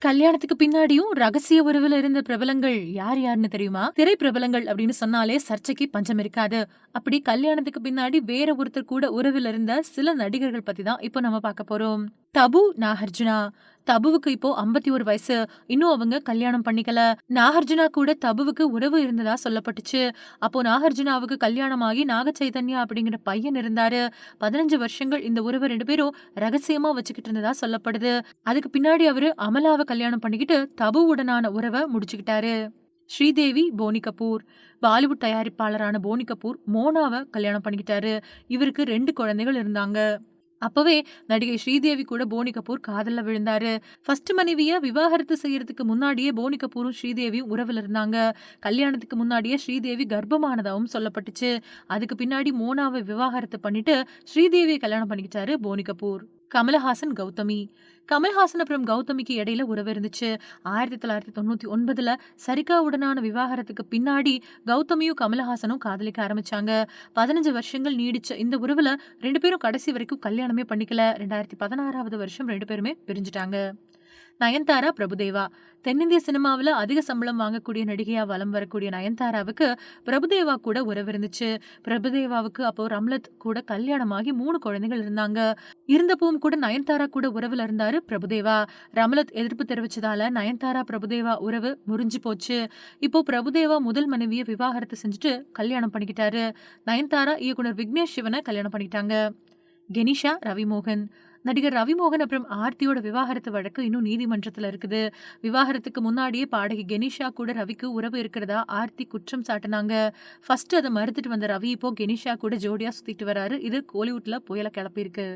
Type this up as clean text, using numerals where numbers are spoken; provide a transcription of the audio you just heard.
கல்யாணத்துக்கு பின்னாடியும் ரகசிய உறவுல இருந்த பிரபலங்கள் யார் யாருன்னு தெரியுமா? திரை பிரபலங்கள் அப்படின்னு சொன்னாலே சர்ச்சைக்கு பஞ்சம் இருக்காது. அப்படி கல்யாணத்துக்கு பின்னாடி வேற ஒருத்தர் கூட உறவுல இருந்த சில நடிகர்கள் பத்தி தான் இப்போ நம்ம பார்க்க போறோம். தபு, நாகார்ஜுனா. தபுவுக்கு இப்போ 51 வயசு. இன்னும் அவங்க கல்யாணம் பண்ணிக்கல. நாகார்ஜுனா கூட தபுவுக்கு உறவு இருந்ததா சொல்லப்பட்டுச்சு. அப்போ நாகார்ஜுனாவுக்கு கல்யாணமாகி நாக சைதன்யா அப்படிங்கிற பையன் இருந்தாரு. 15 வருஷங்கள் இந்த உறவு 2 பேரும் ரகசியமா வச்சுக்கிட்டு இருந்ததா சொல்லப்படுது. அதுக்கு பின்னாடி அவரு அமலாவ கல்யாணம் பண்ணிக்கிட்டு தபுவுடனான உறவ முடிச்சுக்கிட்டாரு. ஸ்ரீதேவி, போனி கபூர். பாலிவுட் தயாரிப்பாளரான போனி கபூர் மோனாவ கல்யாணம் பண்ணிக்கிட்டாரு. இவருக்கு 2 குழந்தைகள் இருந்தாங்க. அப்பவே நடிகை ஸ்ரீதேவி கூட போனி கபூர் காதல்ல விழுந்தாரு. ஃபர்ஸ்ட் மனைவிய விவாகரத்து செய்யறதுக்கு முன்னாடியே போனி கபூரும் ஸ்ரீதேவியும் உறவுல இருந்தாங்க. கல்யாணத்துக்கு முன்னாடியே ஸ்ரீதேவி கர்ப்பமானதாவும் சொல்லப்பட்டுச்சு. அதுக்கு பின்னாடி மோனாவை விவாகரத்து பண்ணிட்டு ஸ்ரீதேவியை கல்யாணம் பண்ணிக்கிட்டாரு போனி கபூர். கமலஹாசன், கௌதமி. கமல்ஹாசன் அப்புறம் கௌதமிக்கு இடையில உறவு இருந்துச்சு. 1999ல சரிகாவுடனான விவாகரத்துக்கு பின்னாடி கௌதமியும் கமலஹாசனும் காதலிக்க ஆரம்பிச்சாங்க. 15 வருஷங்கள் நீடிச்ச இந்த உறவுல 2 பேரும் கடைசி வரைக்கும் கல்யாணமே பண்ணிக்கல. 2016வது வருஷம் 2 பேருமே பிரிஞ்சுட்டாங்க. நயன்தாரா, பிரபுதேவா. தென்னிந்திய சினிமாவுல அதிக சம்பளம் வாங்கக்கூடிய நடிகையா வலம் வரக்கூடிய நயன்தாராவுக்கு பிரபுதேவா கூட உறவு இருந்துச்சு. பிரபுதேவாவுக்கு அப்போ ரம்லத் கூட கல்யாணமாகி 3 குழந்தைகள் இருந்தாங்க. இருந்தப்பவும் கூட நயன்தாரா கூட உறவுல இருந்தாரு பிரபுதேவா. ரம்லத் எதிர்ப்பு தெரிவிச்சதால நயன்தாரா, பிரபுதேவா உறவு முறிஞ்சு போச்சு. இப்போ பிரபுதேவா முதல் மனைவிய விவாகரத்து செஞ்சுட்டு கல்யாணம் பண்ணிக்கிட்டாரு. நயன்தாரா இயக்குனர் விக்னேஷ் சிவனை கல்யாணம் பண்ணிக்கிட்டாங்க. கெனிஷா, ரவிமோகன். நடிகர் ரவிமோகன் அப்புறம் ஆர்த்தியோட விவாகரத்து வழக்கு இன்னும் நீதிமன்றத்துல இருக்குது. விவாகரத்துக்கு முன்னாடியே பாடகி கெனிஷா கூட ரவிக்கு உறவு இருக்கிறதா ஆர்த்தி குற்றம் சாட்டுனாங்க. ஃபர்ஸ்ட் அதை மறுத்துட்டு வந்த ரவி இப்போ கெனிஷா கூட ஜோடியா சுத்திட்டு வராரு. இது கோலிவுட்ல புயல கிளப்பியிருக்கு.